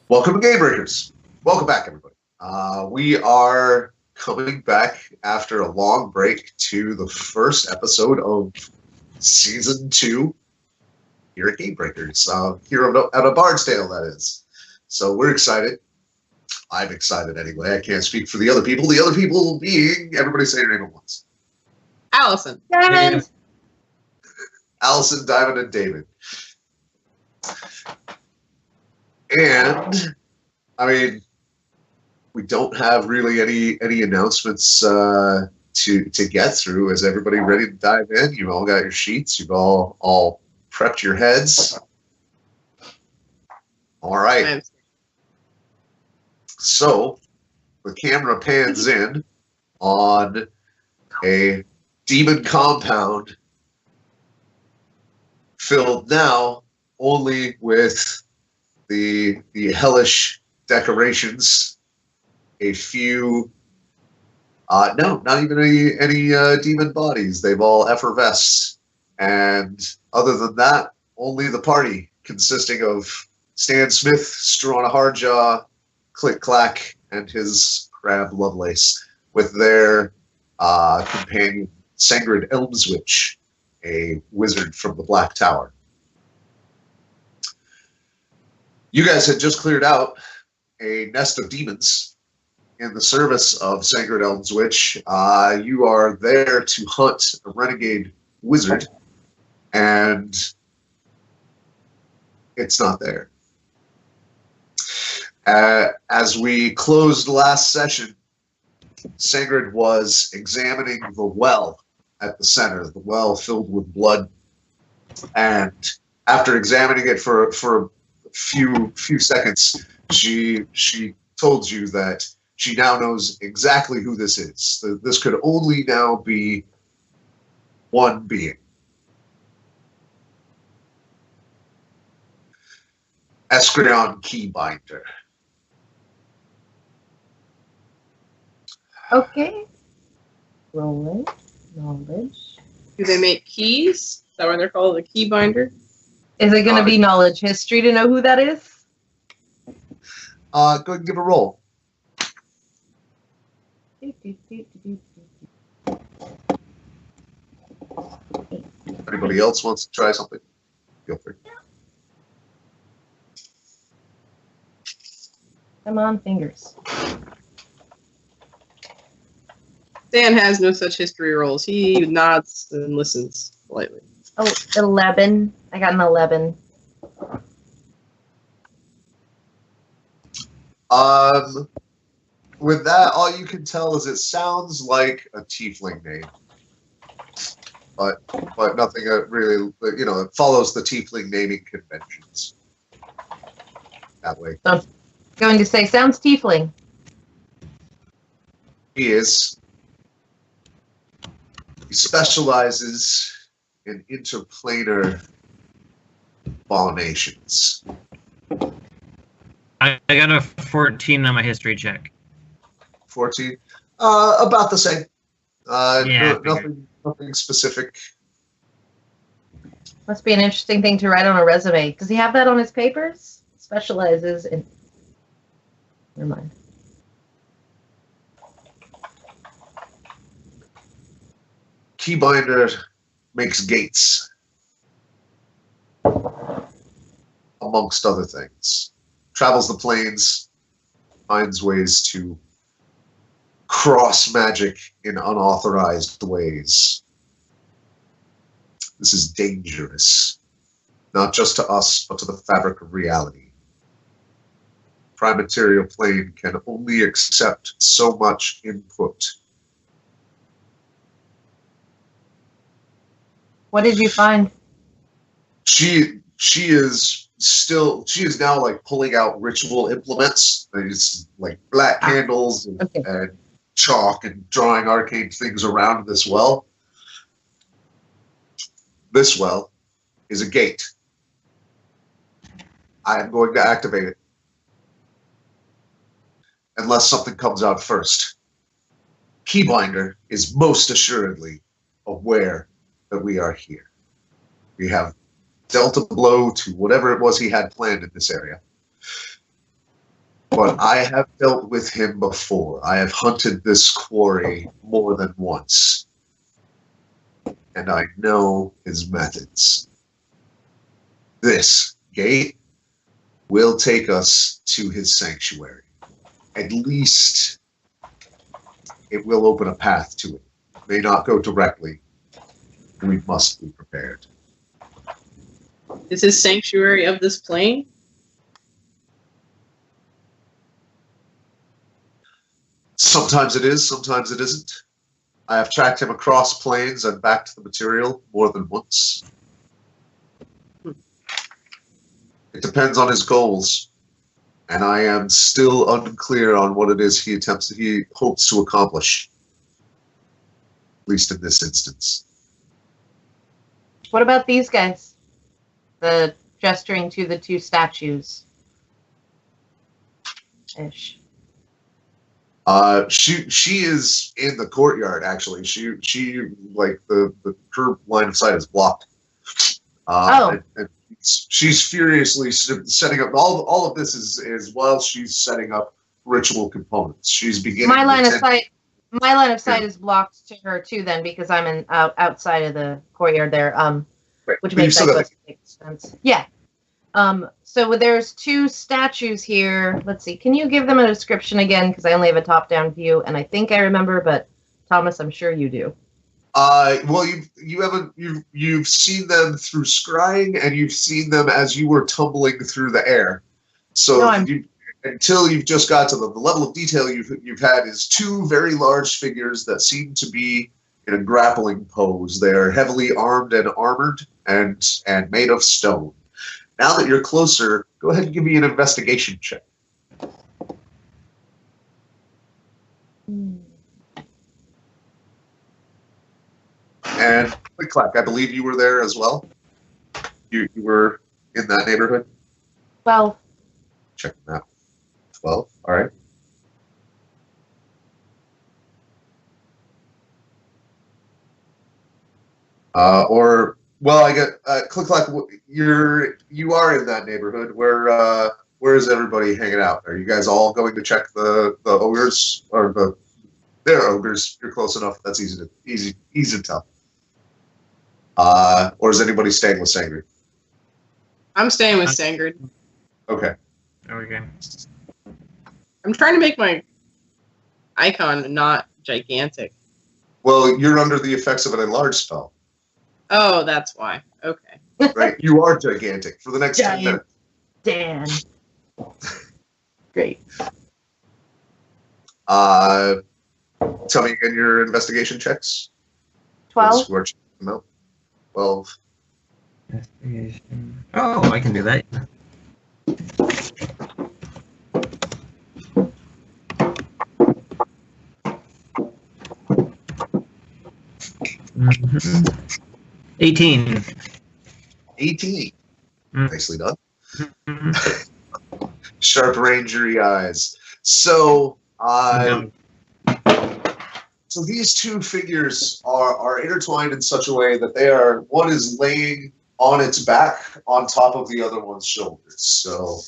Welcome to GameBreakers. Welcome back, everybody. We are coming back after a long break to the first episode of Season 2 here at GameBreakers. Here at a Bardsdale, that is. So we're excited. I'm excited anyway. I can't speak for the other people. The other people being, everybody say your name at once. Allison. Diamond. Allison, Diamond, and David. And, I mean, we don't have really any announcements to get through. Is everybody ready to dive in? You've all got your sheets. You've all prepped your heads. All right. So, the camera pans in on a demon compound filled now only with the hellish decorations, a few, no, not even any demon bodies. They've all effervesced. And other than that, only the party consisting of Stan Smith, Struana Hardjaw, CliqClaq, and his crab Lovelace, with their companion Sangrid Elmswitch, a wizard from the Black Tower. You guys had just cleared out a nest of demons in the service of Sangrid Elmswitch. You are there to hunt a renegade wizard, and it's not there. As we closed last session, Sangrid was examining the well at the center, the well filled with blood, and after examining it for few seconds, she told you that she now knows exactly who this is. This could only now be one being. Eskrion Keybinder. Okay. Rolling. Knowledge. Do they make keys? Is that why they're called a keybinder? Is it going to be knowledge history to know who that is? Go ahead and give a roll. Anybody else wants to try something? Feel free. Come on, fingers. Dan has no such history rolls. He nods and listens politely. Oh, 11. I got an 11. With that, all you can tell is it sounds like a tiefling name, but nothing really. It follows the tiefling naming conventions that way. So I'm going to say sounds tiefling. He specializes in interplanar abominations. I got a 14 on my history check. 14? About the same. Yeah, nothing specific. Must be an interesting thing to write on a resume. Does he have that on his papers? Specializes in... Never mind. Keybinder makes gates, amongst other things. Travels the plains, finds ways to cross magic in unauthorized ways. This is dangerous, not just to us, but to the fabric of reality. Prime material plane can only accept so much input. What did you find? She is now like pulling out ritual implements. It's like black candles and chalk and drawing arcane things around this well. This well is a gate. I am going to activate it. Unless something comes out first. Keybinder is most assuredly aware that we are here. We have dealt a blow to whatever it was he had planned in this area. But I have dealt with him before. I have hunted this quarry more than once. And I know his methods. This gate will take us to his sanctuary. At least it will open a path to it. It may not go directly. We must be prepared. Is his sanctuary of this plane? Sometimes it is, sometimes it isn't. I have tracked him across planes and back to the material more than once. It depends on his goals, and I am still unclear on what it is he hopes to accomplish, at least in this instance. What about these guys? The gesturing to the two statues. Ish. She is in the courtyard. Actually, she like the her line of sight is blocked. And she's furiously setting up. All of this is while she's setting up ritual components. She's beginning. My line of sight. My line of sight is blocked to her too, then, because I'm outside of the courtyard there. Right. Which makes sense. Yeah. So there's two statues here. Let's see. Can you give them a description again? Because I only have a top-down view, and I think I remember, but Thomas, I'm sure you do. Well, you've seen them through scrying, and you've seen them as you were tumbling through the air. So until you've just got to the level of detail you've had is two very large figures that seem to be in a grappling pose. They are heavily armed and armored, and made of stone. Now that you're closer, go ahead and give me an investigation check. And CliqClaq, I believe you were there as well. You were in that neighborhood? 12. Check them out. 12, all right. Well, I get CliqClaq. You are in that neighborhood. Where is everybody hanging out? Are you guys all going to check the ogres or their ogres? You're close enough. That's easy to tell. Or is anybody staying with Sangrid? I'm staying with Sangrid. Okay. There we go. I'm trying to make my icon not gigantic. Well, you're under the effects of an enlarge spell. Oh, that's why. Okay. Right. You are gigantic for the next 10 minutes. Dan. Great. Tell me again your investigation checks. 12. Who are checking them out? 12. Investigation. Oh, I can do that. Mm-hmm. 18. 18. Nicely done. Sharp rangery eyes. So, so these two figures are intertwined in such a way that one is laying on its back on top of the other one's shoulders. So,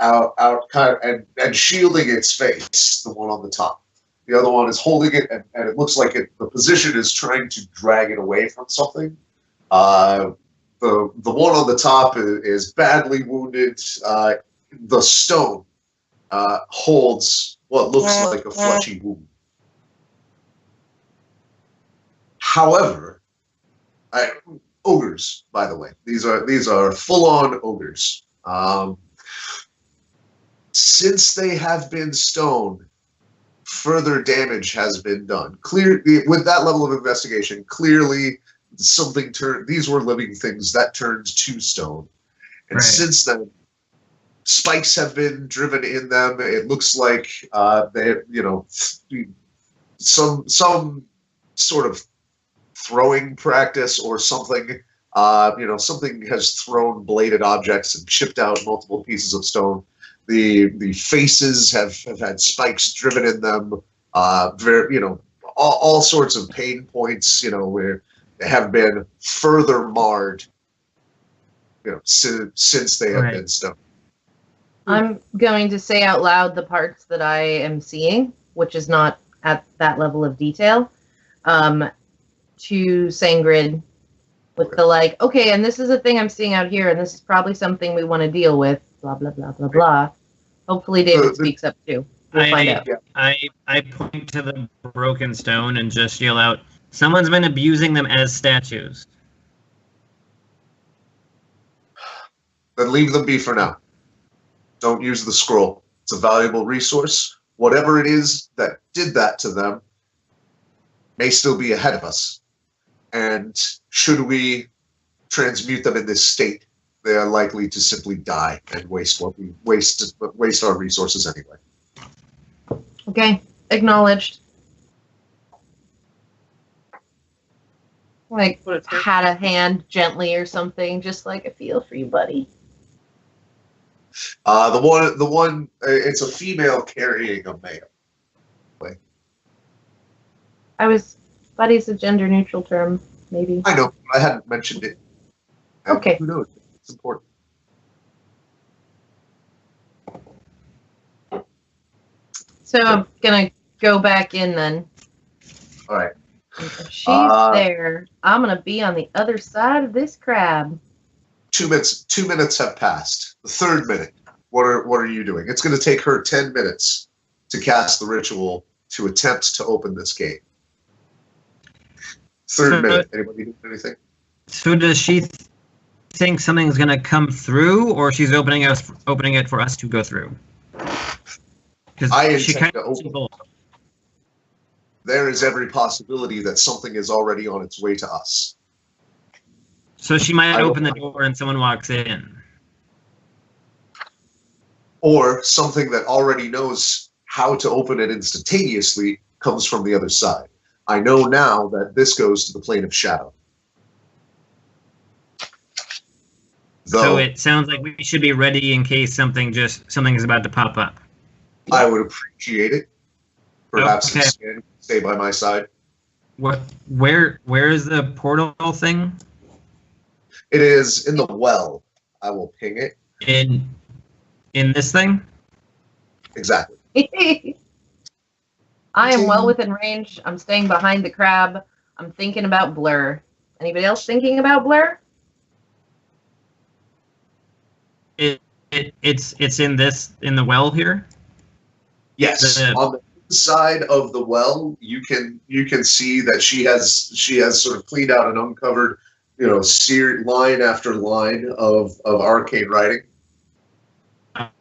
out kind of and shielding its face, the one on the top. The other one is holding it, and it looks like the position is trying to drag it away from something. The one on the top is badly wounded. The stone holds what looks like a fleshy wound. However, ogres, by the way, these are full-on ogres. Since they have been stone, further damage has been done. With that level of investigation, clearly something turned. These were living things that turned to stone, and since then, spikes have been driven in them. It looks like some sort of throwing practice or something. Something has thrown bladed objects and chipped out multiple pieces of stone. The faces have had spikes driven in them. All sorts of pain points. Where they have been further marred. Since they have been stone. I'm going to say out loud the parts that I am seeing, which is not at that level of detail, to Sangrid with the like, okay, and this is a thing I'm seeing out here, and this is probably something we want to deal with, blah, blah, blah, blah, blah. Hopefully David speaks up too. We'll find out. I point to the broken stone and just yell out, someone's been abusing them as statues. Then leave them be for now. Don't use the scroll. It's a valuable resource. Whatever it is that did that to them may still be ahead of us. And should we transmute them in this state, they are likely to simply die and waste our resources anyway. Okay, acknowledged. Like, had a hand gently or something, just like, I feel for you, buddy. The one, it's a female carrying a male. Buddy's a gender neutral term, maybe. I know, I hadn't mentioned it. And okay. Who knows? It's important. So I'm gonna go back in then. All right. If she's there, I'm gonna be on the other side of this crab. 2 minutes. 2 minutes have passed. The third minute. What are you doing? It's going to take her 10 minutes to cast the ritual to attempt to open this gate. Third minute. Anybody do anything? So does she think something's going to come through, or she's opening it for us to go through? I intend to open it. There is every possibility that something is already on its way to us. So she might open the door and someone walks in. Or something that already knows how to open it instantaneously comes from the other side. I know now that this goes to the plane of shadow. So it sounds like we should be ready in case something is about to pop up. I would appreciate it. Perhaps stay by my side. Where is the portal thing? It is in the well. I will ping it. In this thing? Exactly. I am well within range. I'm staying behind the crab. I'm thinking about Blur. Anybody else thinking about Blur? It's in the well here? Yes. On the inside of the well, you can see that she has sort of cleaned out and uncovered, seared line after line of arcane writing.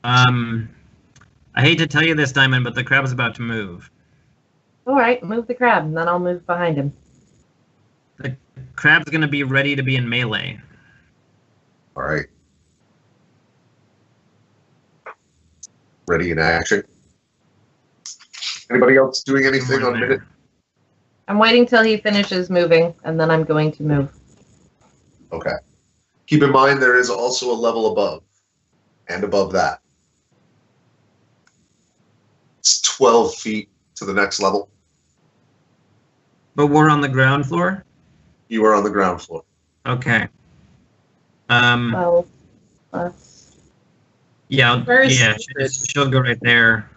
I hate to tell you this, Diamond, but the crab is about to move. All right, move the crab, and then I'll move behind him. The crab's going to be ready to be in melee. All right. Ready in action. Anybody else doing anything on minute? I'm waiting till he finishes moving, and then I'm going to move. Okay. Keep in mind there is also a level above. And above that. It's 12 feet to the next level. But we're on the ground floor? You are on the ground floor. Okay. 12 plus. Yeah, she'll go right there.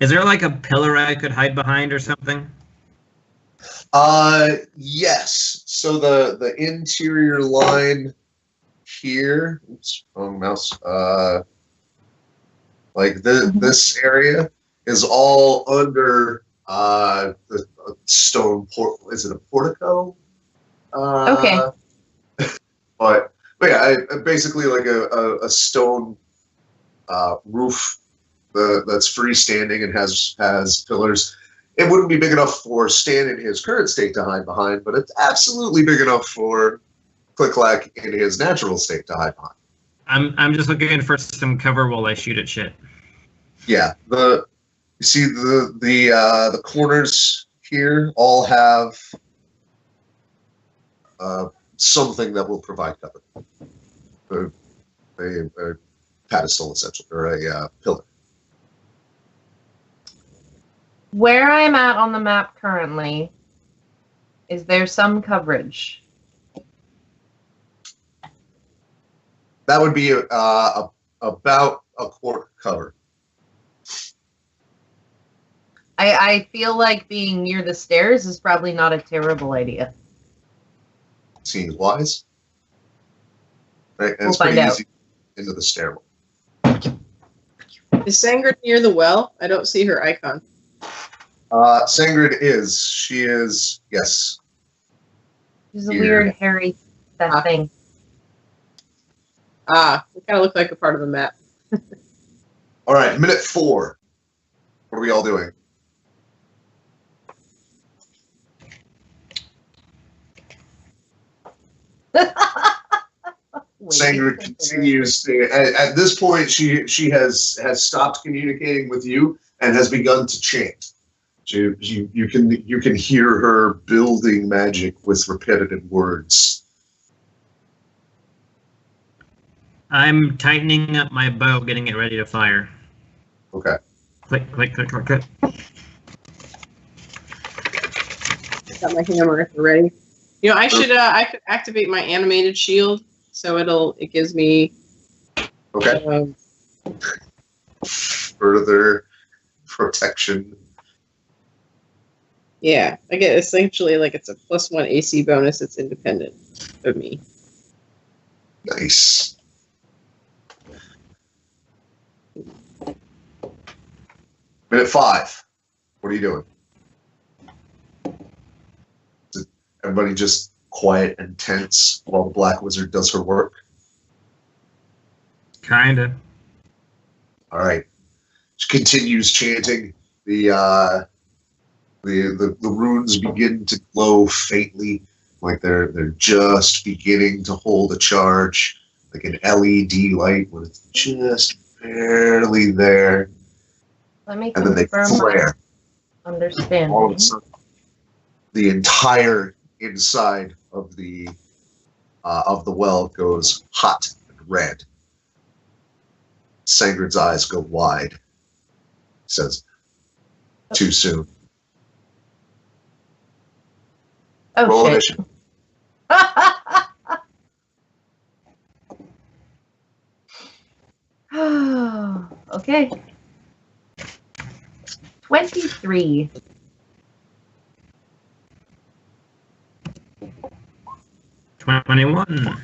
Is there like a pillar I could hide behind or something? Yes. So the interior line here, oops, wrong mouse. This area is all under the stone port. Is it a portico? Okay. But yeah, basically like a stone roof that's freestanding and has pillars. It wouldn't be big enough for Stan in his current state to hide behind, but it's absolutely big enough for CliqClaq in his natural state to hide behind. I'm just looking for some cover while I shoot at shit. Yeah, you see the corners here all have something that will provide cover. A pedestal, essentially, or a pillar. Where I'm at on the map currently, is there some coverage? That would be about a quarter cover. I feel like being near the stairs is probably not a terrible idea. Seems wise. Right, and We'll it's pretty find out. easy into the stairwell. Is Sangrid near the well? I don't see her icon. Sangrid is. She is. Yes. She's a Here. weird, hairy thing. It kind of looked like a part of the map. All right. Minute 4. What are we all doing? Sangrid continues to, at this point she has stopped communicating with you and has begun to chant. You can hear her building magic with repetitive words. I'm tightening up my bow, getting it ready to fire. Okay. Click, click, click, click, click. Got my hammer at the ready. You know, I could activate my animated shield, so it gives me Okay. Further protection. Yeah, I get essentially like it's a +1 AC bonus. It's independent of me. Nice. Minute 5. What are you doing? Is everybody just quiet and tense while the Black Wizard does her work? Kinda. All right. She continues chanting. The runes begin to glow faintly, like they're just beginning to hold a charge, like an LED light when it's just barely there, Let me and then they confirm my flare. understanding. All of a sudden, the entire inside of the well goes hot and red. Sangrid's eyes go wide. He says, "Too soon." Oh, Roll shit. initiative. Okay. 23. 21.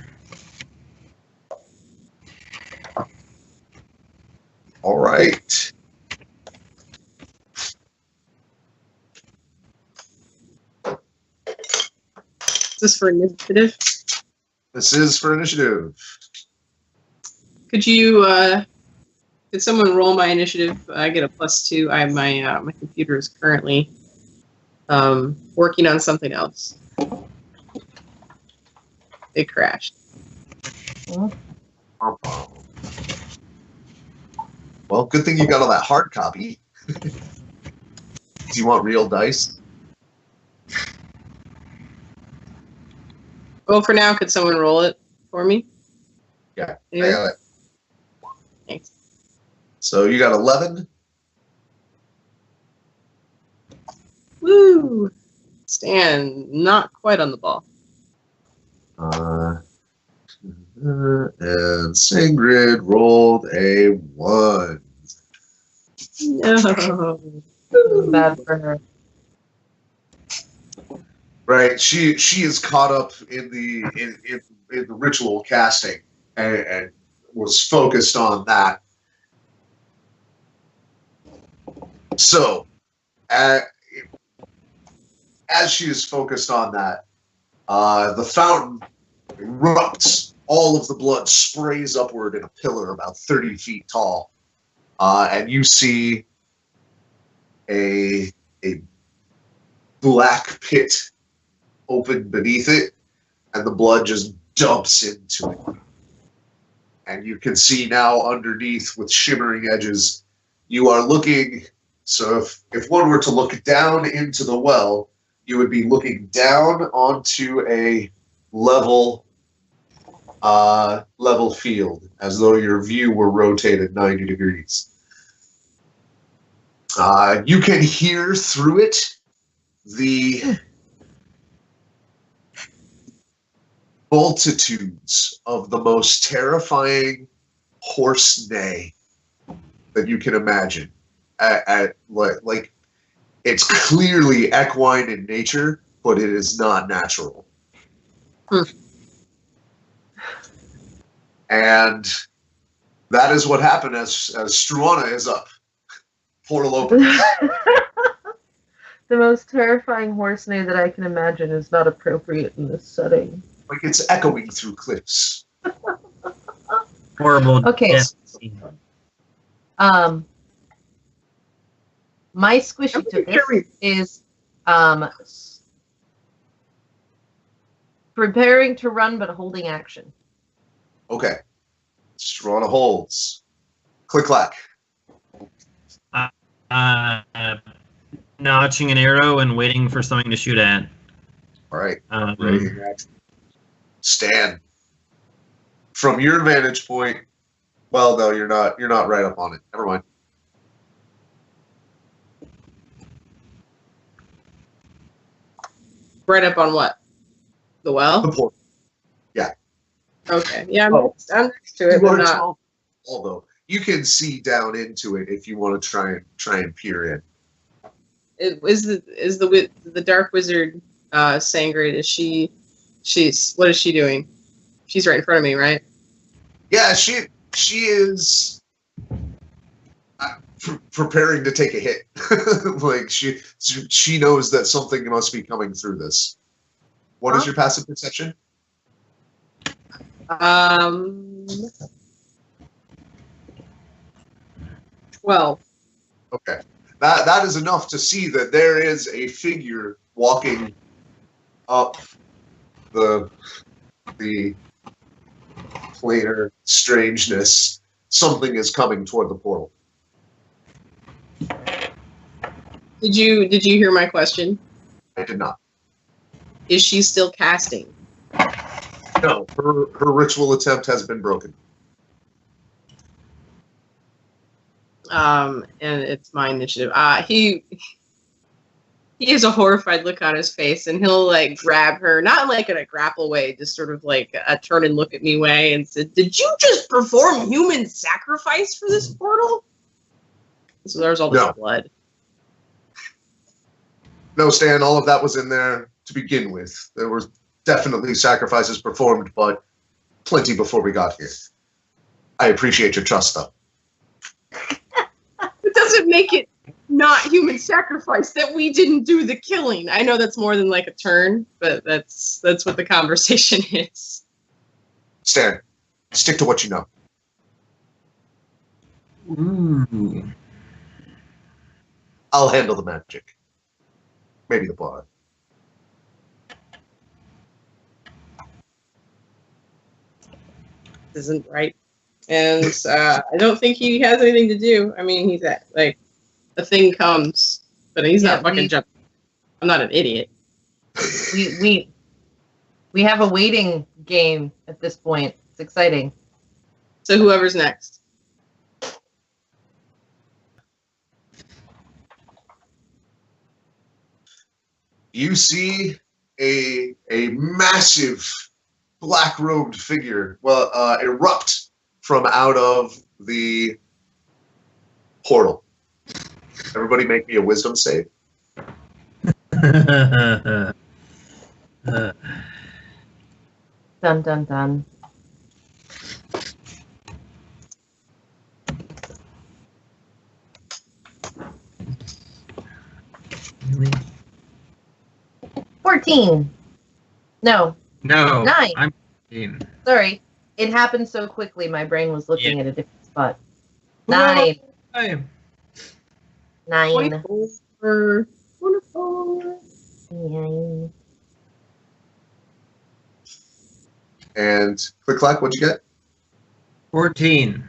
All right. Is this for initiative? This is for initiative. Could you? Did someone roll my initiative? I get a +2. My computer is currently working on something else. It crashed. Well, good thing you got all that hard copy. Do you want real dice? Well, for now, could someone roll it for me? Yeah, I Anyone? got it. Thanks. So you got 11. Woo! Stan, not quite on the ball. And Sangrid rolled a 1. No. Bad for her. Right, she is caught up in the ritual casting and was focused on that. So, as she is focused on that, the fountain erupts. All of the blood sprays upward in a pillar about 30 feet tall, and you see a black pit open beneath it, and the blood just dumps into it. And you can see now underneath with shimmering edges, you are looking. So if one were to look down into the well, you would be looking down onto a level field, as though your view were rotated 90 degrees. You can hear through it the multitudes of the most terrifying horse neigh that you can imagine. Like it's clearly equine in nature, but it is not natural. And that is what happened as Struana is up. Portal open. The most terrifying horse neigh that I can imagine is not appropriate in this setting. Like it's echoing through cliffs. Horrible. Okay. Death. My squishy to this is preparing to run but holding action. Okay. Struana holds. CliqClaq. Notching an arrow and waiting for something to shoot at. All right. Ready in action. Stan. From your vantage point, well, no, you're not right up on it. Never mind. Right up on what? The well? The portal. Yeah. Okay. Yeah, I'm next to You it, but are not. tall, although you can see down into it if you want to try and peer in. Is the dark wizard Sangrid? She's what is she doing? She's right in front of me, right? Yeah, she is preparing to take a hit. Like she knows that something must be coming through this. What is your passive perception? 12. Okay. That is enough to see that there is a figure walking up the planar strangeness. Something is coming toward the portal. Did you hear my question? I did not. Is she still casting? No, her ritual attempt has been broken. And it's my initiative. He has a horrified look on his face, and he'll like grab her, not like in a grapple way, just sort of like a turn and look at me way, and said, "Did you just perform human sacrifice for this portal?" So there's all this blood. No, Stan, all of that was in there to begin with. There were definitely sacrifices performed, but plenty before we got here. I appreciate your trust, though. It doesn't make it not human sacrifice that we didn't do the killing. I know that's more than like a turn, but that's what the conversation is. Stan, stick to what you know. Ooh. I'll handle the magic. Maybe the blood. Isn't right. And I don't think he has anything to do. I mean, he's at, like, the thing comes, but he's not fucking jumping. I'm not an idiot. We have a waiting game at this point. It's exciting. So whoever's next. You see a massive black-robed figure erupt from out of the portal. Everybody make me a wisdom save. Dun dun dun. Really? 14. No. 9. I'm 15. Sorry. It happened so quickly, my brain was looking at a different spot. 9. 9. 24. 9. And CliqClaq, what'd you get? 14.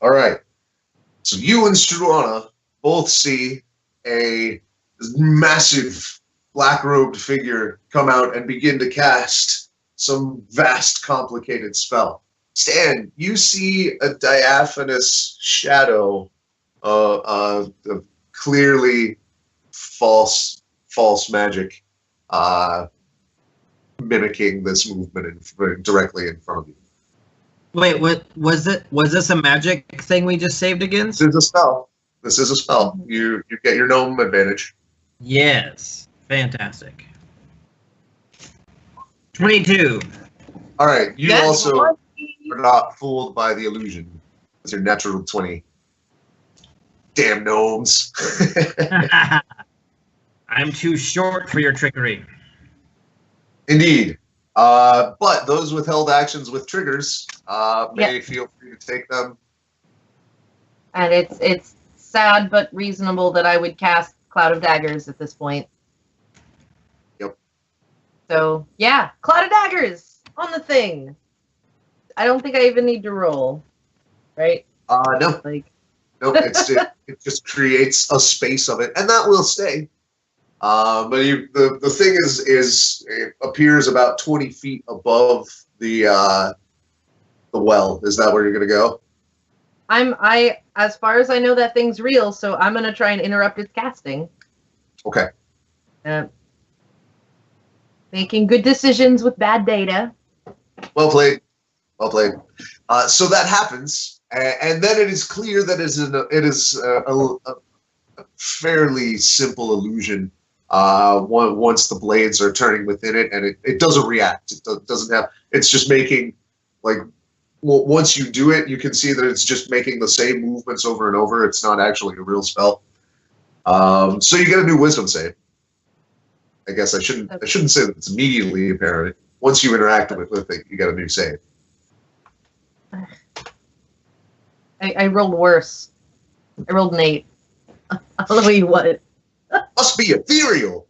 All right. So you and Struana both see a massive black-robed figure come out and begin to cast some vast, complicated spell. Stan, you see a diaphanous shadow of clearly false magic mimicking this movement directly in front of you. Wait, what was it? Was this a magic thing we just saved against? This is a spell. This is a spell. You get your gnome advantage. Yes. Fantastic. 22. All right. You That's also lucky. are not fooled by the illusion. It's your natural 20. Damn gnomes. I'm too short for your trickery. Indeed. But those withheld actions with triggers may Yep. feel free to take them. And it's sad but reasonable that I would cast Cloud of Daggers at this point. Yep. So yeah, Cloud of Daggers on the thing. I don't think I even need to roll, right? No. Like, No, it just creates a space of it, and that will stay. But the thing is it appears about 20 feet above the well. Is that where you're gonna go? as far as I know, that thing's real, so I'm gonna try and interrupt its casting. Okay. Making good decisions with bad data. Well played. Well played. So that happens, and then it is clear that it is a fairly simple illusion. Once the blades are turning within it, and it doesn't react. It doesn't have. It's just making, like, once you do it, you can see that it's just making the same movements over and over. It's not actually a real spell. So you get a new wisdom save. I guess I shouldn't say that it's immediately apparent. Once you interact with it, you get a new save. I rolled worse. I rolled an 8. I don't know what. Must be ethereal.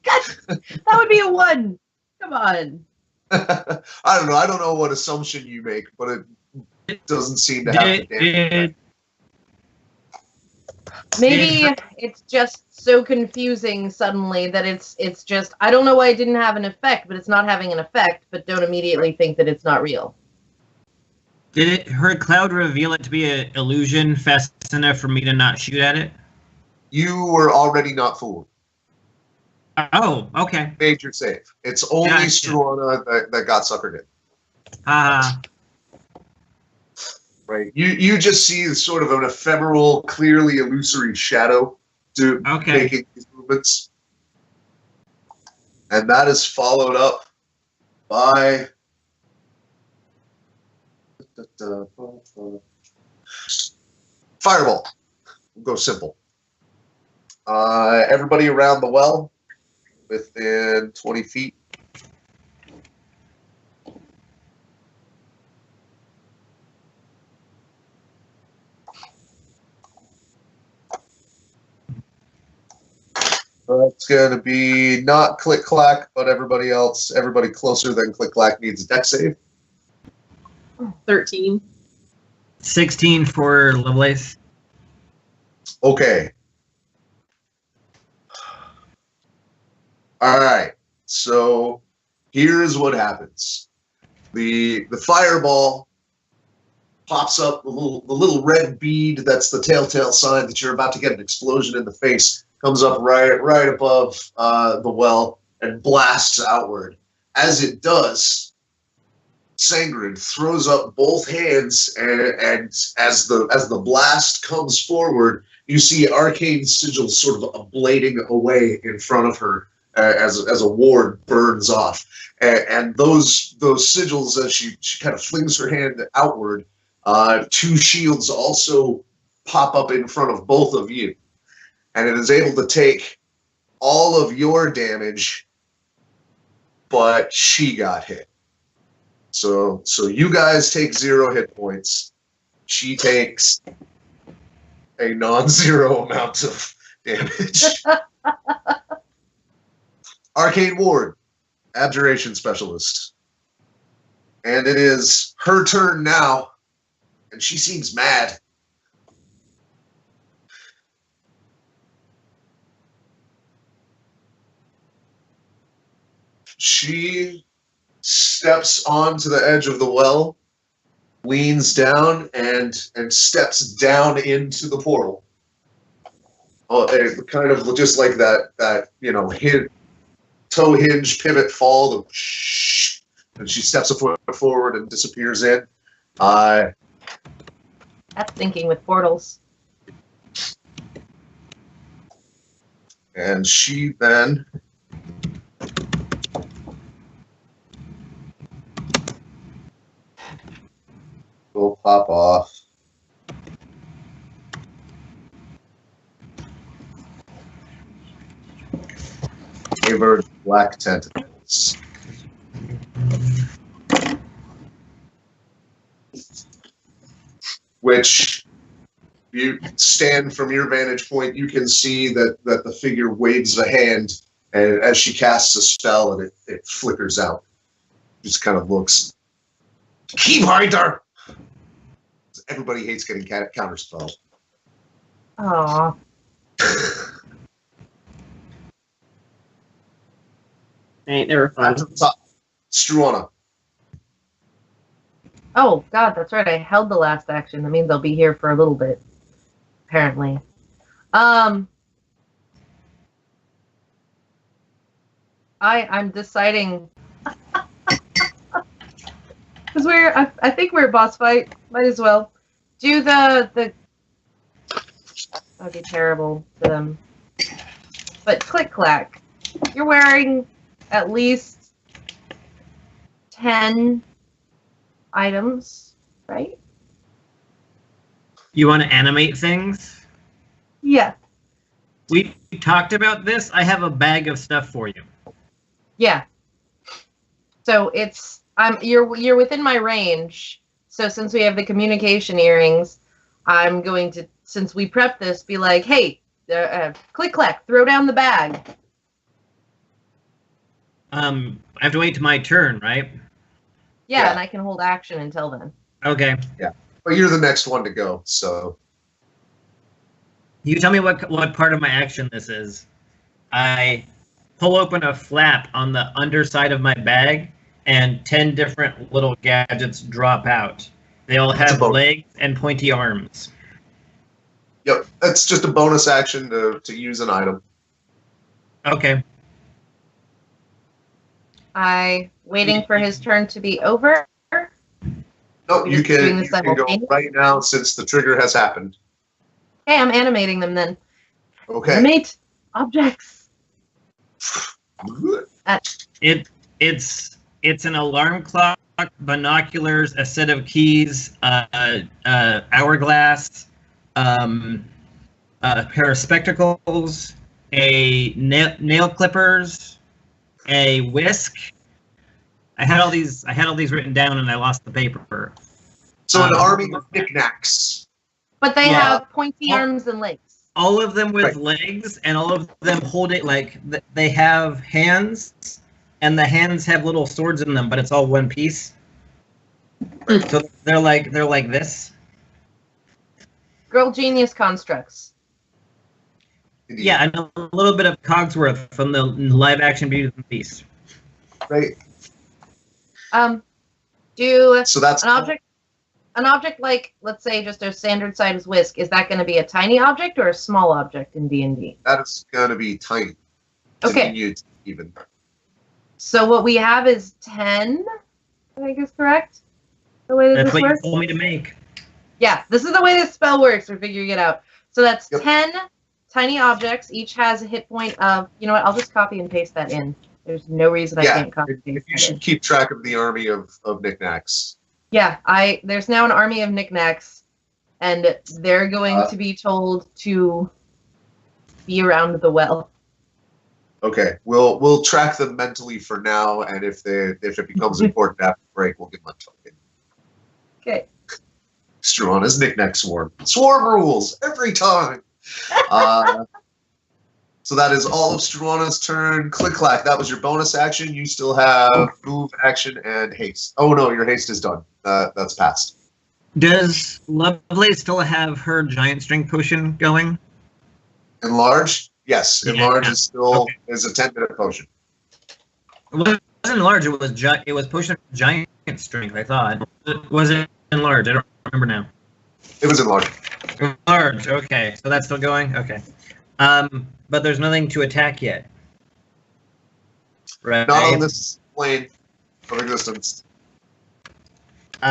God, that would be a 1. Come on. I don't know. I don't know what assumption you make, but it doesn't seem to have the damage. Maybe it's just so confusing suddenly that it's just, I don't know why it didn't have an effect, but it's not having an effect, but don't immediately think that it's not real. Did her cloud reveal it to be an illusion fast enough for me to not shoot at it? You were already not fooled. Oh, okay. Made your save. It's only Gotcha. Struana that got suckered in. Right. You just see sort of an ephemeral, clearly illusory shadow making these movements. And that is followed up by Fireball. We'll go simple. Everybody around the well within 20 feet. It's going to be not CliqClaq, but everybody else, everybody closer than CliqClaq needs a deck save. 13. 16 for Lovelace. Okay. All right. So here's what happens. The fireball pops up, the little red bead that's the telltale sign that you're about to get an explosion in the face, comes up right above the well and blasts outward. As it does, Sangrid throws up both hands, and as the blast comes forward, you see arcane sigils sort of ablating away in front of her as a ward burns off. And those sigils, as she kind of flings her hand outward, 2 shields also pop up in front of both of you. And it is able to take all of your damage, but she got hit. So you guys take 0 hit points. She takes a non-zero amount of damage. Arcane Ward, Abjuration Specialist. And it is her turn now, and she seems mad. She steps onto the edge of the well, leans down, and steps down into the portal. Oh, kind of just like that hint toe hinge, pivot, fall, and she steps a foot forward and disappears in. That's thinking with portals. And she then will pop off. Favored black tentacles. Which you stand from your vantage point, you can see that the figure waves a hand, and as she casts a spell, and it flickers out. Just kind of looks. Keybinder! Everybody hates getting counterspelled. Aww. Ain't never fun. Struana. Oh, God, that's right. I held the last action. That means I'll be here for a little bit. Apparently. I'm deciding... Because I think we're a boss fight. Might as well. Do the... That would be terrible to them. But CliqClaq. You're wearing at least 10... items, right? You want to animate things? Yeah. We talked about this. I have a bag of stuff for you. Yeah. So it's you're within my range. So since we have the communication earrings, I'm going to, since we prepped this, be like, hey, CliqClaq, throw down the bag. I have to wait till my turn, right? Yeah, and I can hold action until then. Okay. Yeah. But you're the next one to go, so. You tell me what part of my action this is. I pull open a flap on the underside of my bag, and 10 different little gadgets drop out. They all have legs and pointy arms. Yep, that's just a bonus action to use an item. Okay. Waiting for his turn to be over. No, you can go right now since the trigger has happened. Hey, I'm animating them then. Okay. Animate objects. It's an alarm clock, binoculars, a set of keys, hourglass, a pair of spectacles, a nail clippers, a whisk. I had all these written down and I lost the paper. So an army of knickknacks. But they have pointy arms and legs. All of them with legs, and all of them hold it like they have hands, and the hands have little swords in them, but it's all one piece. So they're like this. Girl genius constructs. Yeah, and a little bit of Cogsworth from the live action Beauty and the Beast. Right. So that's an object like, let's say, just a standard size whisk. Is that going to be a tiny object or a small object in D&D? That is going to be tiny. Okay. Even. So what we have is 10. I think is correct. The way that that's this what works. You told me to make. Yeah, this is the way this spell works. We're figuring it out. So that's 10 tiny objects. Each has a hit point of. You know what? I'll just copy and paste that in. There's no reason I can't copy and paste. You should keep track of the army of knickknacks. Yeah, there's now an army of knickknacks, and they're going to be told to be around the well. Okay, we'll track them mentally for now, and if it becomes important after the break, we'll give them a token. Okay. Struana's knickknack swarm. Swarm rules every time. So that is all of Struana's turn. CliqClaq, that was your bonus action. You still have move, action, and haste. Oh no, your haste is done. That's passed. Does Lovelace still have her giant strength potion going? Enlarge? Yes, enlarge is still is a 10-minute potion. It wasn't enlarge. It was potion of giant strength. I thought. Was it enlarge? I don't remember now. It was enlarge. Enlarge. Okay, so that's still going. Okay. But there's nothing to attack yet. Right. Not on this plane of existence. You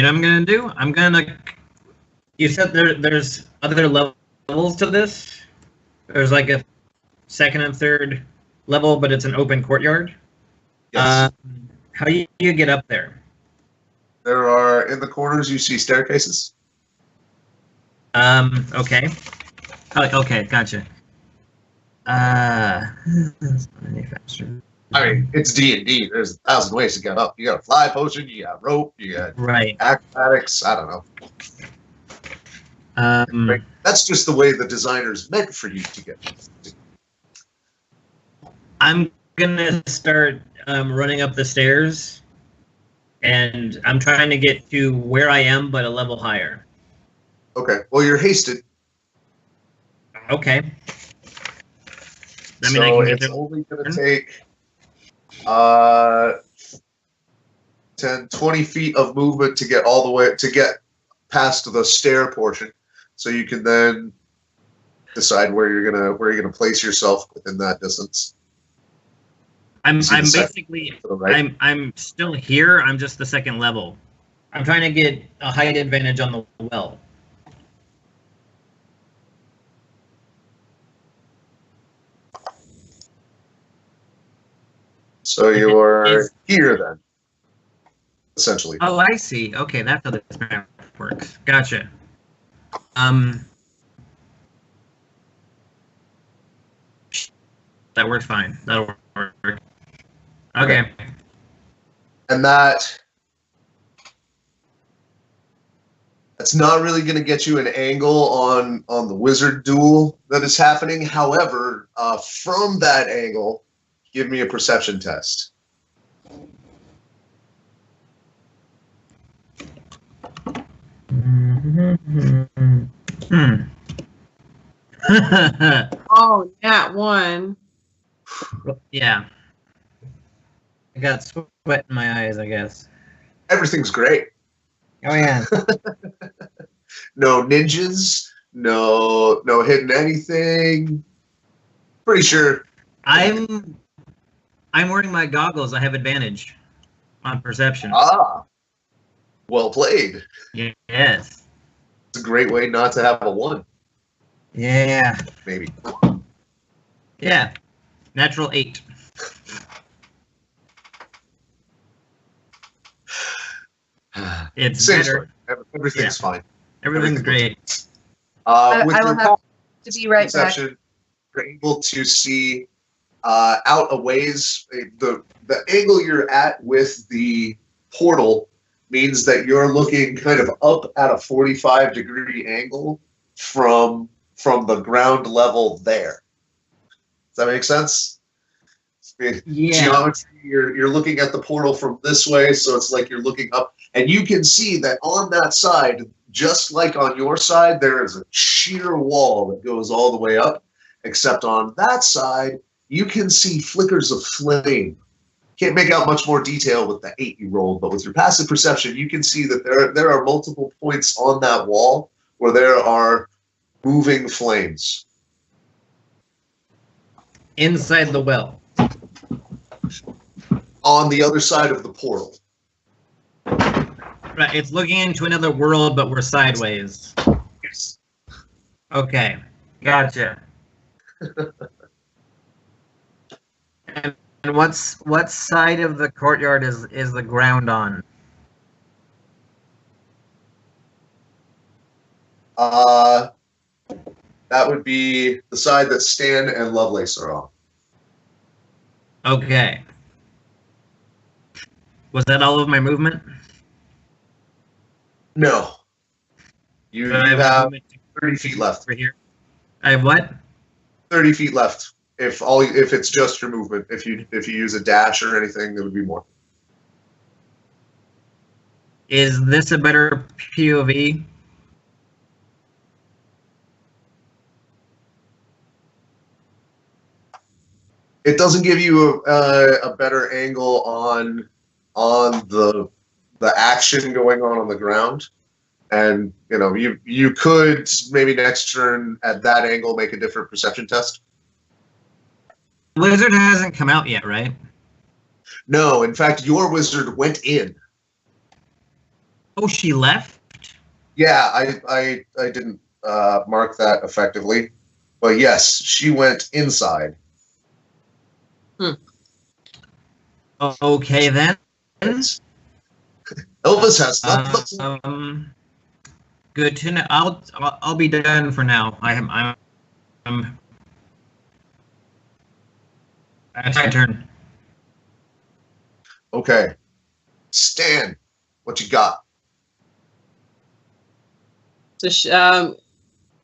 know what I'm gonna do? I'm gonna. You said there's other levels to this. There's like a second and third level, but it's an open courtyard. Yes. How do you get up there? There are, in the corners, you see staircases. Okay. Okay, gotcha. Faster. I mean, it's D&D. There's 1,000 ways to get up. You got a fly potion, you got rope, you got acrobatics. I don't know. Right? That's just the way the designer's meant for you to get. I'm gonna start running up the stairs, and I'm trying to get to where I am, but a level higher. Okay. Well, you're hasted. Okay. So it's only going to take 10, 20 feet of movement to get all the way to get past the stair portion. So you can then decide where you're gonna place yourself within that distance. I'm basically right? I'm still here. I'm just the second level. I'm trying to get a height advantage on the well. So you're here then, essentially. Oh, I see. Okay, that's how this map works. Gotcha. That works fine. That'll work. Okay. And that's not really going to get you an angle on the wizard duel that is happening. However, from that angle, give me a perception test. Oh, that one. Yeah. I got sweat in my eyes, I guess. Everything's great. Oh yeah. No ninjas, no hidden anything. Pretty sure. I'm wearing my goggles. I have advantage on perception. Ah. Well played. Yes. It's a great way not to have a 1. Yeah. Maybe. Yeah. Natural 8. It's same better. Story. Everything's fine. Everything's great. With I will your have to be right back. perception, you're able to see out a ways. The angle you're at with the portal means that you're looking kind of up at a 45-degree angle from the ground level there. Does that make sense? Yeah. Geometry, you're looking at the portal from this way, so it's like you're looking up, and you can see that on that side, just like on your side, there is a sheer wall that goes all the way up, except on that side, you can see flickers of flame. Can't make out much more detail with the 8 you rolled, but with your passive perception, you can see that there are multiple points on that wall where there are moving flames. Inside the well. On the other side of the portal. Right, it's looking into another world, but we're sideways. Yes. Okay, gotcha. And what side of the courtyard is the ground on? That would be the side that Stan and Lovelace are on. Okay. Was that all of my movement? No. You have 30 feet left. For here. I have what? 30 feet left. If it's just your movement. If you use a dash or anything, it would be more. Is this a better POV? It doesn't give you a better angle on the action going on the ground. And you could maybe next turn at that angle make a different perception test. Wizard hasn't come out yet, right? No, in fact, your wizard went in. Oh, she left? Yeah, I didn't mark that effectively, but yes, she went inside. Okay then. Elvis has nothing. Good to know. I'll be done for now. I'm It's my turn. Okay, Stan, what you got? So,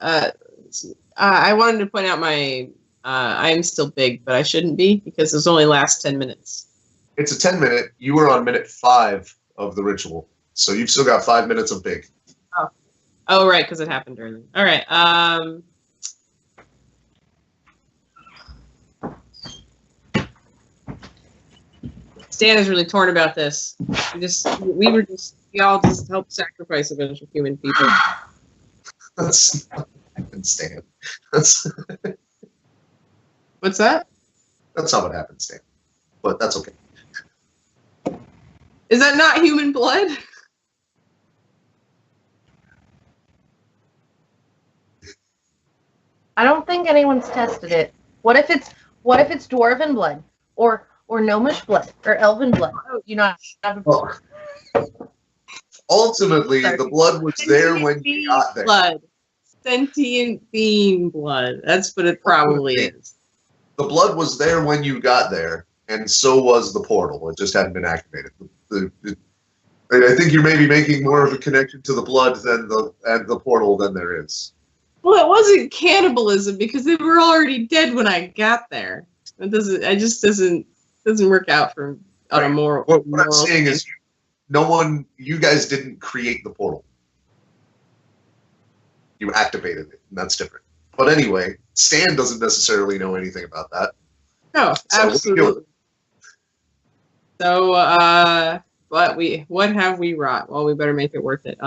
I wanted to point out my. I'm still big, but I shouldn't be because it only lasts 10 minutes. It's a 10-minute. You were on minute 5 of the ritual, so you've still got 5 minutes of big. Oh, right, because it happened early. All right. Stan is really torn about this. We all just helped sacrifice a bunch of human people. That's not what happened, Stan. What's that? That's not what happened, Stan. But that's okay. Is that not human blood? I don't think anyone's tested it. What if it's dwarven blood or gnomish blood or elven blood? Well, ultimately, the blood was there when you got there. Blood. Sentient being blood. That's what it probably is. The blood was there when you got there, and so was the portal. It just hadn't been activated. I think you're maybe making more of a connection to the blood than the portal than there is. Well, it wasn't cannibalism because they were already dead when I got there. It doesn't work out on a moral. What I'm saying is, you guys didn't create the portal. You activated it, and that's different. But anyway, Stan doesn't necessarily know anything about that. No, absolutely. So, what have we wrought? Well, we better make it worth it.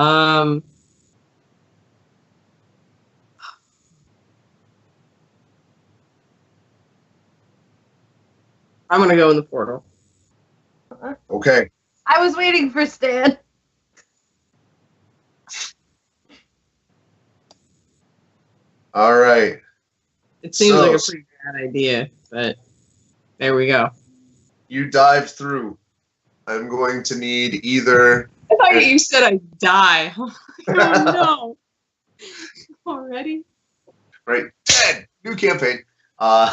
I'm gonna go in the portal. Okay. I was waiting for Stan. All right. It seems like a pretty bad idea, but there we go. You dive through. I'm going to need either. I thought you said I'd die. Oh no! Already? Right. Dead. New campaign. No.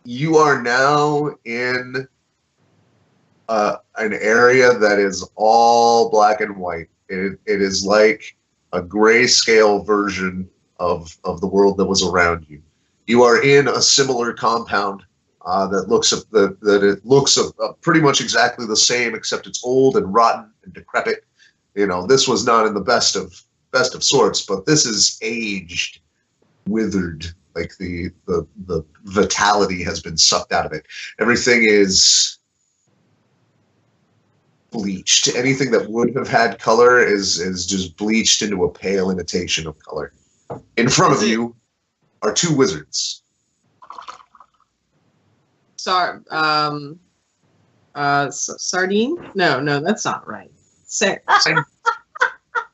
You are now in an area that is all black and white. It is like a grayscale version of the world that was around you. You are in a similar compound that looks pretty much exactly the same, except it's old and rotten and decrepit. This was not in the best of sorts, but this is aged, withered. Like the vitality has been sucked out of it. Everything is bleached. Anything that would have had color is just bleached into a pale imitation of color. In front of you are two wizards. Sardine? No, that's not right. Sangrid.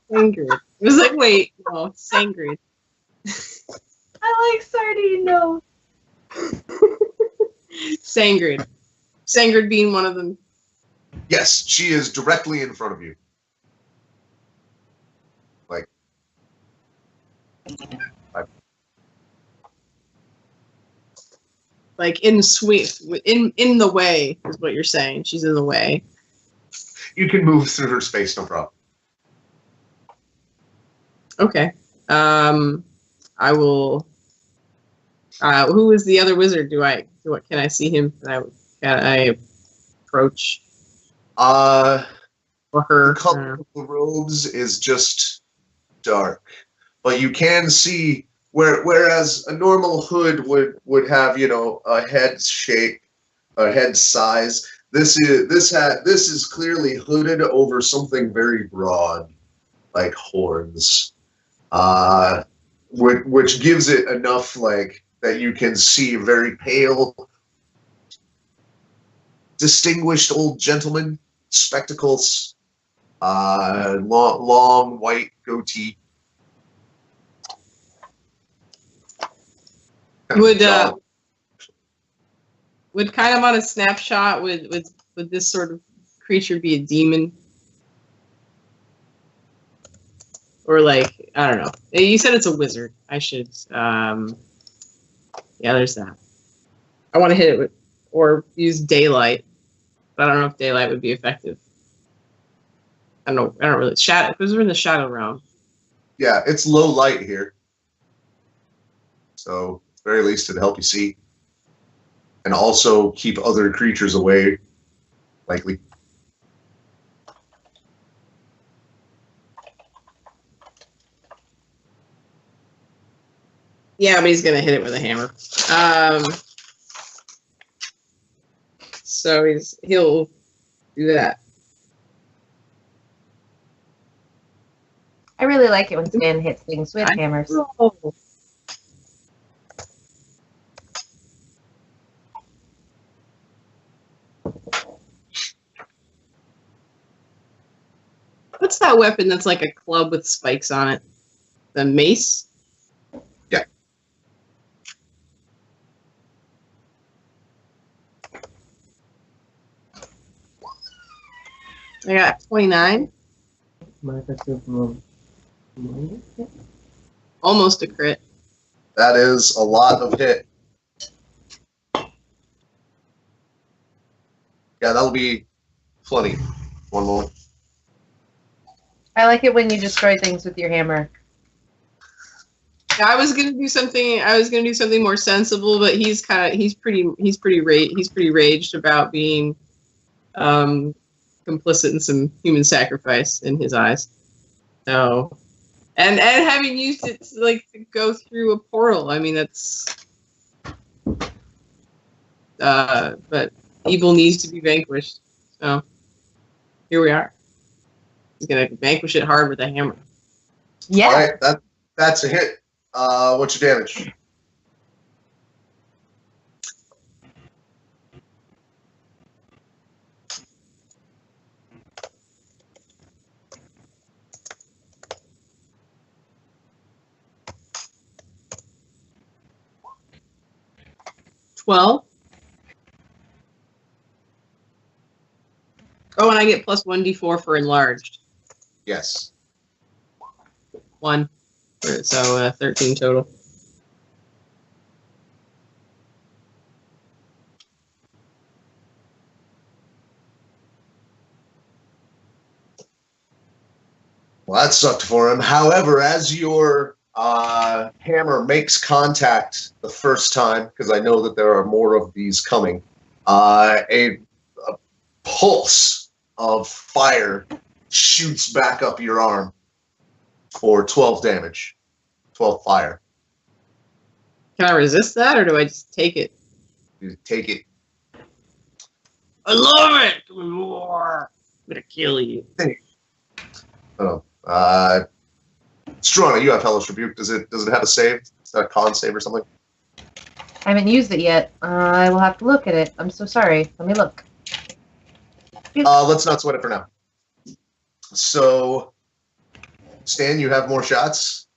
It was like, wait, no, Sangrid. I like sardine, no. Sangrid. Sangrid being one of them. Yes, she is directly in front of you. Like in the way is what you're saying. She's in the way. You can move through her space, no problem. Okay. I will. Who is the other wizard? Can I see him? Can I approach? Or her? The color of the robes is just dark, but you can see whereas a normal hood would have a head shape, a head size. This is clearly hooded over something very broad, like horns, which gives it enough like that you can see a very pale, distinguished old gentleman, spectacles, long white goatee. Would kind of on a snapshot would this sort of creature be a demon? Or like, I don't know. You said it's a wizard. I should yeah, there's that. I want to hit it with or use daylight. But I don't know if daylight would be effective. I don't really shadow because we're in the shadow realm. Yeah, it's low light here. So at the very least it'd help you see. And also keep other creatures away, likely. Yeah, but he's gonna hit it with a hammer. So he'll do that. I really like it when Stan hits things with hammers. What's that weapon that's like a club with spikes on it? The mace? Yeah. I got 29. Almost a crit. That is a lot of hit. Yeah, that'll be plenty. One more. I like it when you destroy things with your hammer. Yeah, I was gonna do something more sensible, but he's pretty raged about being complicit in some human sacrifice in his eyes. So, and having used it to go through a portal. I mean, that's but evil needs to be vanquished. So here we are. He's gonna vanquish it hard with a hammer. Yeah. All right, that's a hit. What's your damage? $12. Oh, and I get plus 1d4 for enlarged. Yes. 1. So 13 total. Well, that sucked for him. However, as your hammer makes contact the first time, because I know that there are more of these coming, a pulse of fire shoots back up your arm for 12 damage. 12 fire. Can I resist that, or do I just take it? You take it. I love it! Give me more! I'm gonna kill you. Oh. Struana, you have Hellish Rebuke. Does it have a save? Is that a con save or something? I haven't used it yet. I will have to look at it. I'm so sorry. Let me look. Let's not sweat it for now. So, Stan, you have more shots?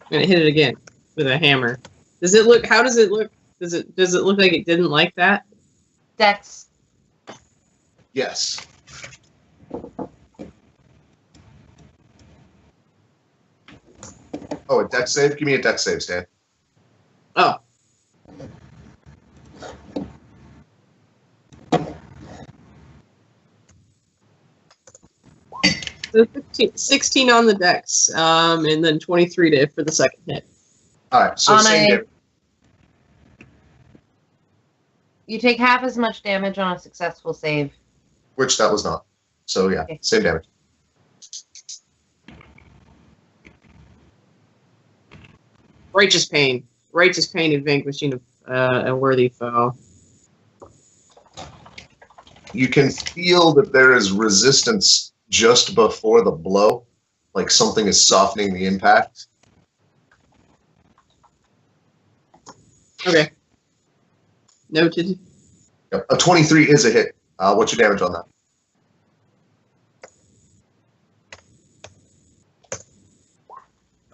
I'm gonna hit it again with a hammer. Does it look? How does it look? Does it look like it didn't like that? Dex. Yes. Oh, a dex save? Give me a dex save, Stan. Oh. So 16 on the dex, and then 23 for the second hit. All right, so same damage. You take half as much damage on a successful save. Which that was not. So yeah, Okay. Same damage. Righteous pain. righteous pain of vanquishing a worthy foe. You can feel that there is resistance just before the blow, like something is softening the impact. Okay. Noted. Yep. A 23 is a hit. What's your damage on that?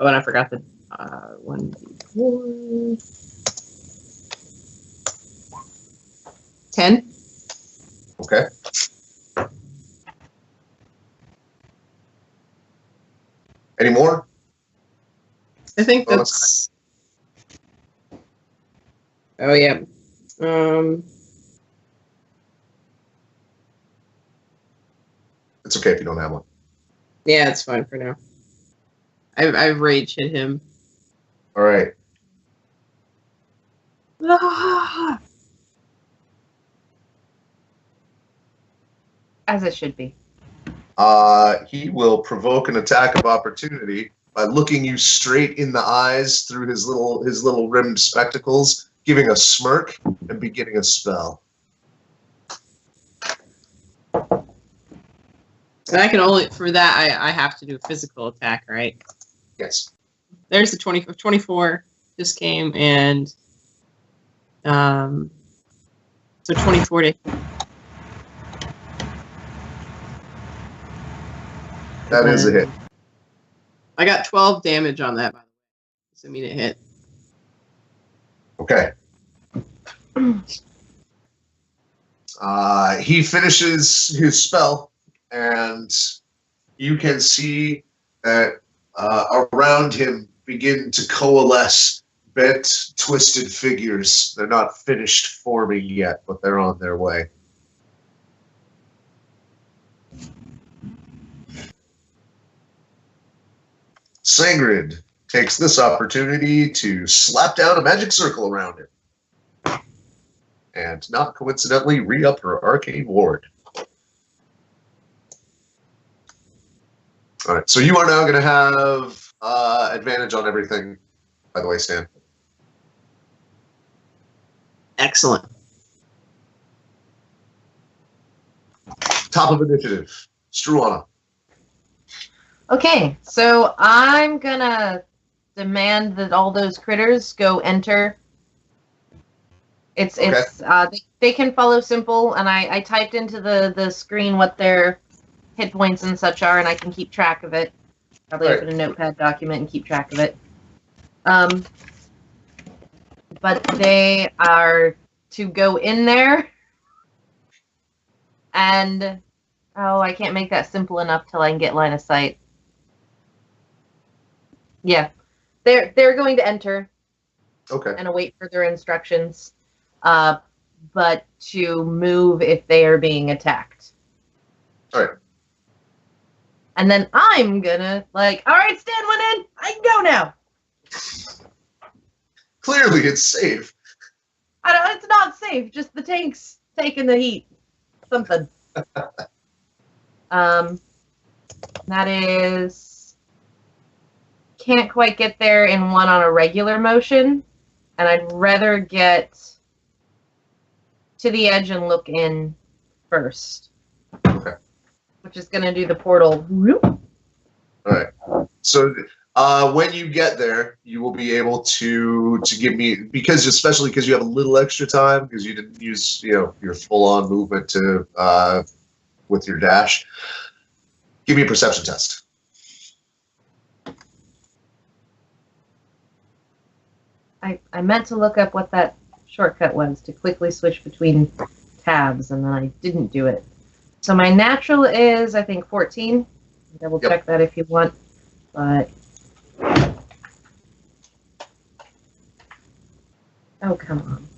Oh, and I forgot the 1d4. 10. Okay. Any more? I think that's. Oh yeah. It's okay if you don't have one. Yeah, it's fine for now. I've rage hit him. All right. Ah! As it should be. He will provoke an attack of opportunity by looking you straight in the eyes through his little rimmed spectacles, giving a smirk and beginning a spell. And I can only for that I have to do a physical attack, right? Yes. There's the 24 this game, and so 24 to. That is a hit. I got 12 damage on that, by the way. So I mean it hit. Okay. He finishes his spell, and you can see that around him begin to coalesce bent, twisted figures. They're not finished forming yet, but they're on their way. Sangrid takes this opportunity to slap down a magic circle around him. And not coincidentally, re-up her arcane ward. All right, so you are now going to have advantage on everything, by the way, Stan. Excellent. Top of initiative, Struana. Okay, so I'm gonna demand that all those critters go enter. It's they can follow simple, and I typed into the screen what their hit points and such are, and I can keep track of it. Probably open a notepad document and keep track of it. But they are to go in there, and I can't make that simple enough till I can get line of sight. Yeah, they're going to enter. Okay. And await further instructions, but to move if they are being attacked. All right. And then I'm gonna all right, Stan went in. I can go now. Clearly, it's safe. It's not safe. Just the tank's taking the heat. Something. That is. Can't quite get there in one on a regular motion, and I'd rather get to the edge and look in first. Okay. Which is going to do the portal. All right. So when you get there, you will be able to give me, especially because you have a little extra time because you didn't use your full on movement to with your dash. Give me a perception test. I meant to look up what that shortcut was to quickly switch between tabs, and then I didn't do it. So my natural is, I think, 14. Double check that if you want. But oh, come on.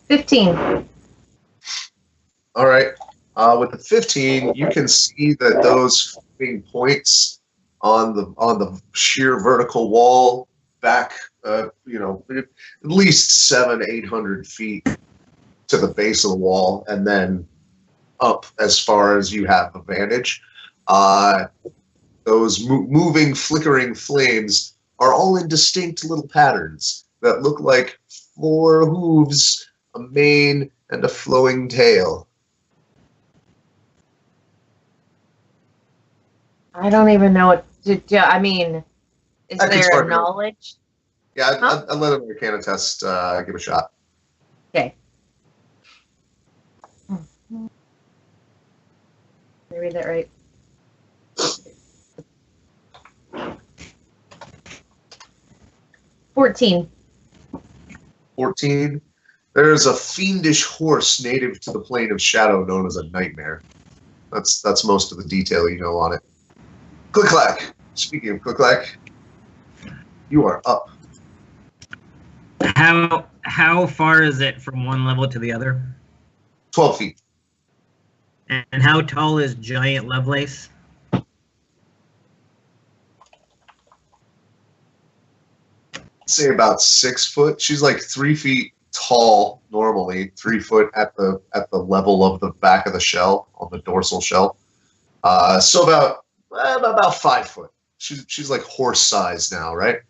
$15. All right. With the 15, you can see that those points on the sheer vertical wall back, at least 700-800 feet to the base of the wall, and then up as far as you have a vantage. Those moving, flickering flames are all in distinct little patterns that look like 4 hooves, a mane, and a flowing tail. I don't even know what to do. I mean, is I can there start a now. knowledge? Yeah, Huh? I'd let an Arcana test give a shot. Okay. Did I read that right? 14. 14. There's a fiendish horse native to the plane of shadow known as a nightmare. That's most of the detail you know on it. CliqClaq. Speaking of CliqClaq, you are up. How far is it from one level to the other? 12 feet. And how tall is Giant Lovelace? Say about 6 foot. She's like 3 feet tall normally, 3 foot at the level of the back of the shell, on the dorsal shell. So about 5 foot. She's like horse size now, right?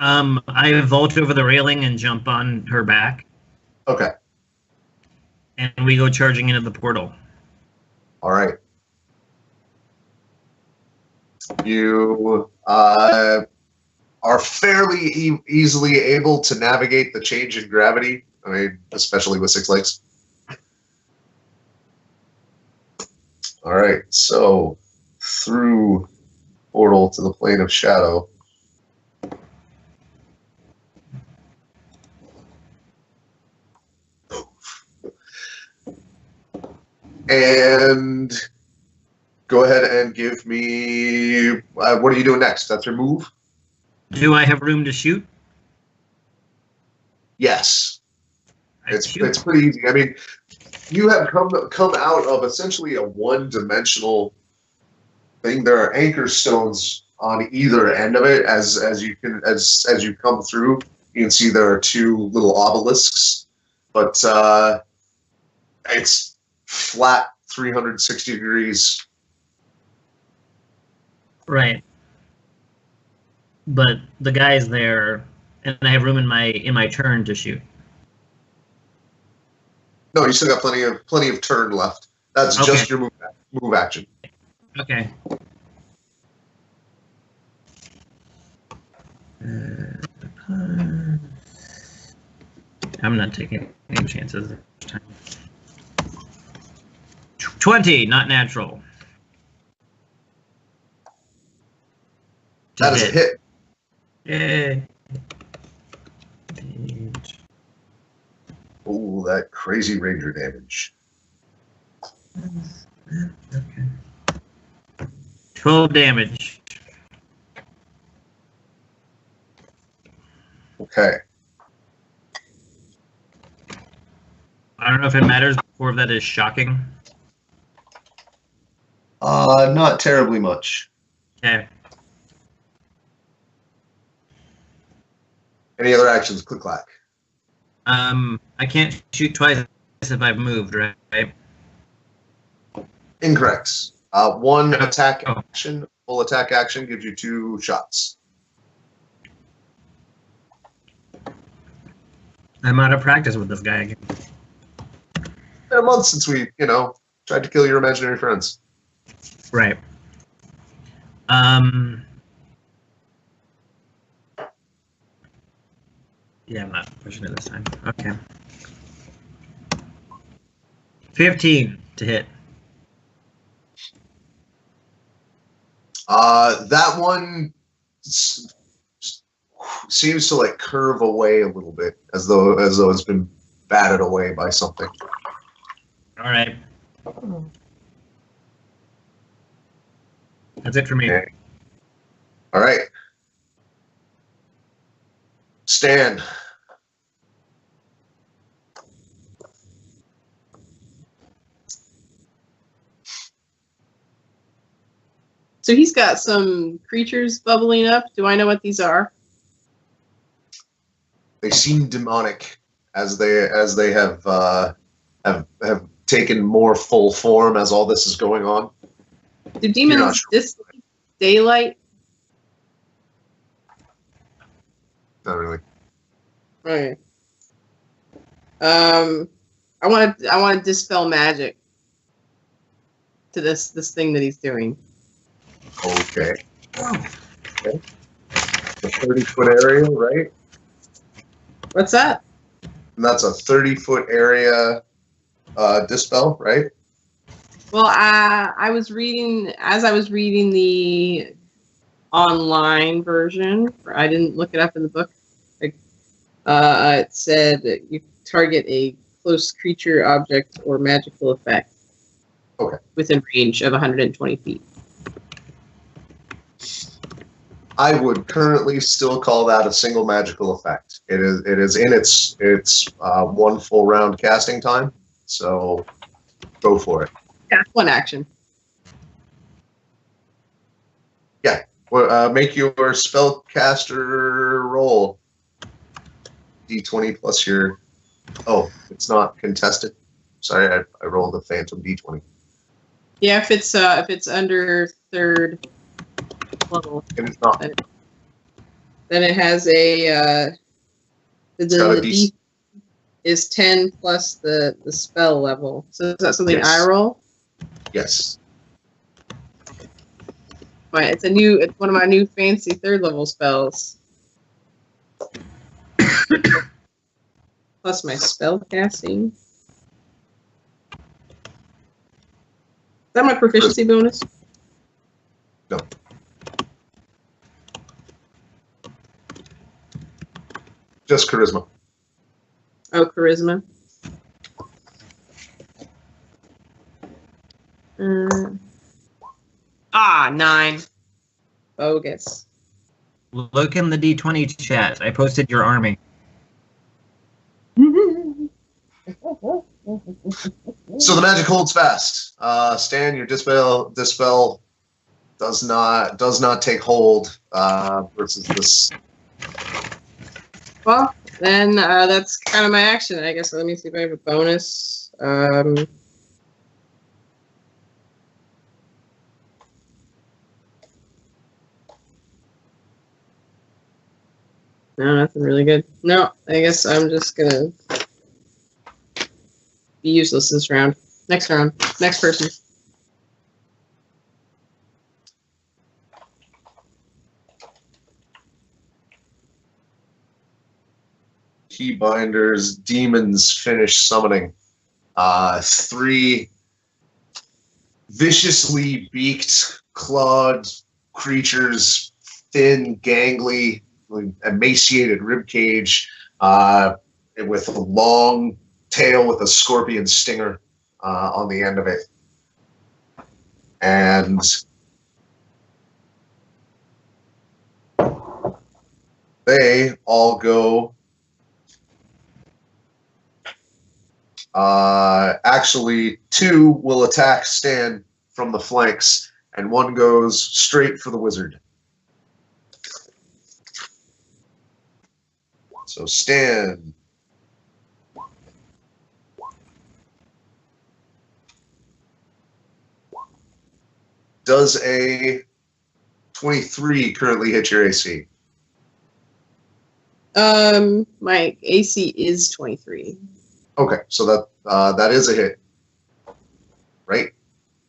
I vault over the railing and jump on her back, Okay. and we go charging into the portal. All right. You are fairly easily able to navigate the change in gravity. I mean, especially with 6 legs. All right. So through portal to the plane of shadow. And go ahead and give me. What are you doing next? That's your move? Do I have room to shoot? Yes. It's shoot. pretty easy. I mean, you have come out of essentially a one-dimensional thing. There are anchor stones on either end of it. As you come through, you can see there are 2 little obelisks, but it's flat 360 degrees. Right. But the guy's there, and I have room in my turn to shoot. No, you still got plenty of turn left. That's Okay. just your move action. Okay. I'm not taking any chances this time. 20, not natural. That is a hit. Yay. Oh, that crazy ranger damage. Okay. 12 damage. Okay. I don't know if it matters, or if that is shocking. Not terribly much. Okay. Any other actions? CliqClaq. I can't shoot twice if I've moved, right? Incorrect. One Oh. attack action, full attack action gives you 2 shots. I'm out of practice with this guy again. Been a month since we, tried to kill your imaginary friends. Right. Yeah, I'm not pushing it this time. Okay. 15 to hit. That one seems to like curve away a little bit, as though it's been batted away by something. All right. That's it for me. Okay. All right. Stan. So he's got some creatures bubbling up. Do I know what these are? They seem demonic as they have taken more full form as all this is going on. Do demons dislike daylight? Not really. Okay. I want to dispel magic to this thing that he's doing. Okay. Okay. A 30-foot area, right? What's that? And that's a 30-foot area dispel, right? Well, I was reading the online version. I didn't look it up in the book. It said that you target a close creature, object, or magical effect. Okay. Within range of 120 feet. I would currently still call that a single magical effect. It is in its one full round casting time, so go for it. Yeah, one action. Yeah, well, make your spellcaster roll. D20 plus your. Oh, it's not contested. Sorry, I rolled a phantom D20. Yeah, if it's under third level, And it's not. then it has a the D is 10 plus the spell level. So is that something Yes. I roll? Yes. Right, it's one of my new fancy third level spells. Plus my spell casting. Is that my proficiency bonus? No. Just charisma. Oh, charisma. 9. Bogus. Look in the D20 chat. I posted your army. So the magic holds fast. Stan, your dispel does not take hold versus this. Well, then that's kind of my action, I guess. Let me see if I have a bonus. No, nothing really good. No, I guess I'm just gonna be useless this round. Next round. Next person. Keybinder's demons finish summoning. 3 viciously beaked, clawed creatures, thin, gangly, emaciated ribcage, with a long tail with a scorpion stinger on the end of it. And they all go. Actually, 2 will attack Stan from the flanks, and 1 goes straight for the wizard. So Stan. Does a 23 currently hit your AC? My AC is 23. Okay, so that is a hit, right?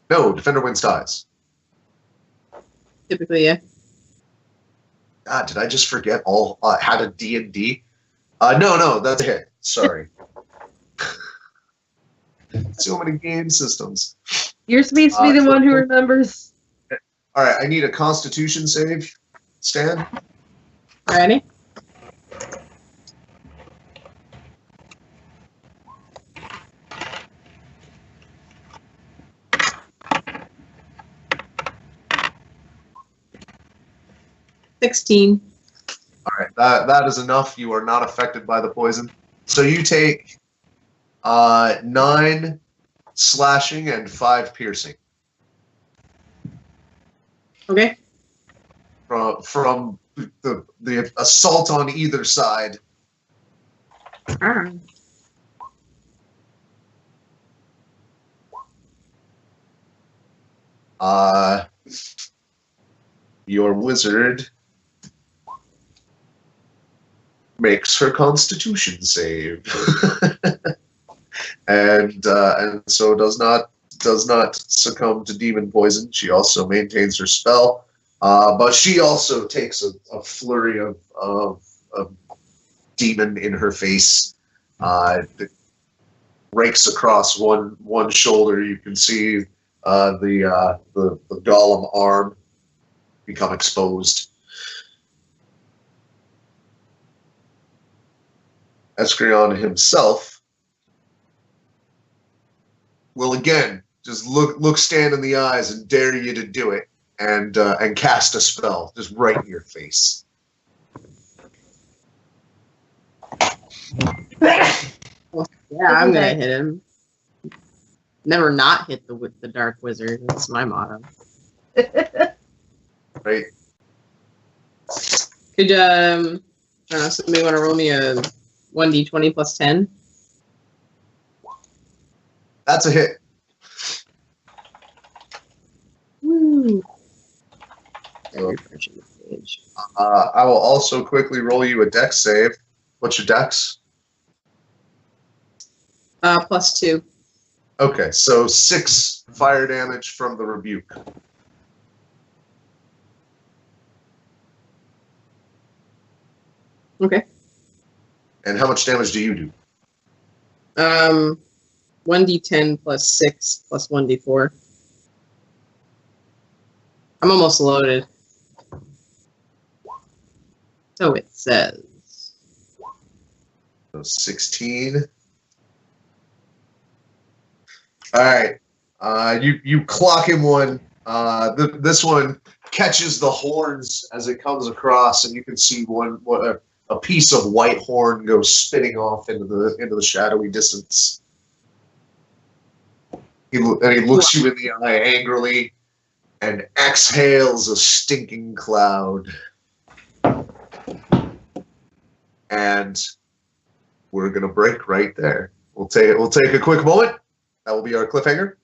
No, defender wins ties. Typically, yeah. God, did I just forget all how to D&D? No, that's a hit. Sorry. So many game systems. You're supposed to be the one who remembers. All right, I need a Constitution save, Stan. Ready? $16. All right, that is enough. You are not affected by the poison. So you take 9 slashing and 5 piercing. Okay. From the assault on either side. Ah. Your wizard makes her Constitution save, and so does not succumb to demon poison. She also maintains her spell, but she also takes a flurry of demon in her face. That rakes across one shoulder. You can see the golem arm become exposed. Eskrion himself will again just look Stan in the eyes and dare you to do it, and cast a spell just right in your face. Yeah, I'm gonna hit him. Never not hit the dark wizard. That's my motto. Right. Could I don't know, somebody want to roll me a 1d20 plus 10? That's a hit. Woo. So, I will also quickly roll you a dex save. What's your dex? Plus 2. Okay, so 6 fire damage from the rebuke. Okay. And how much damage do you do? 1d10 plus 6 plus 1d4. I'm almost loaded. So it says. So 16. All right. You clock him one. This one catches the horns as it comes across, and you can see a piece of white horn goes spinning off into the shadowy distance. He looks you in the eye angrily and exhales a stinking cloud. And we're gonna break right there. We'll take a quick moment. That will be our cliffhanger.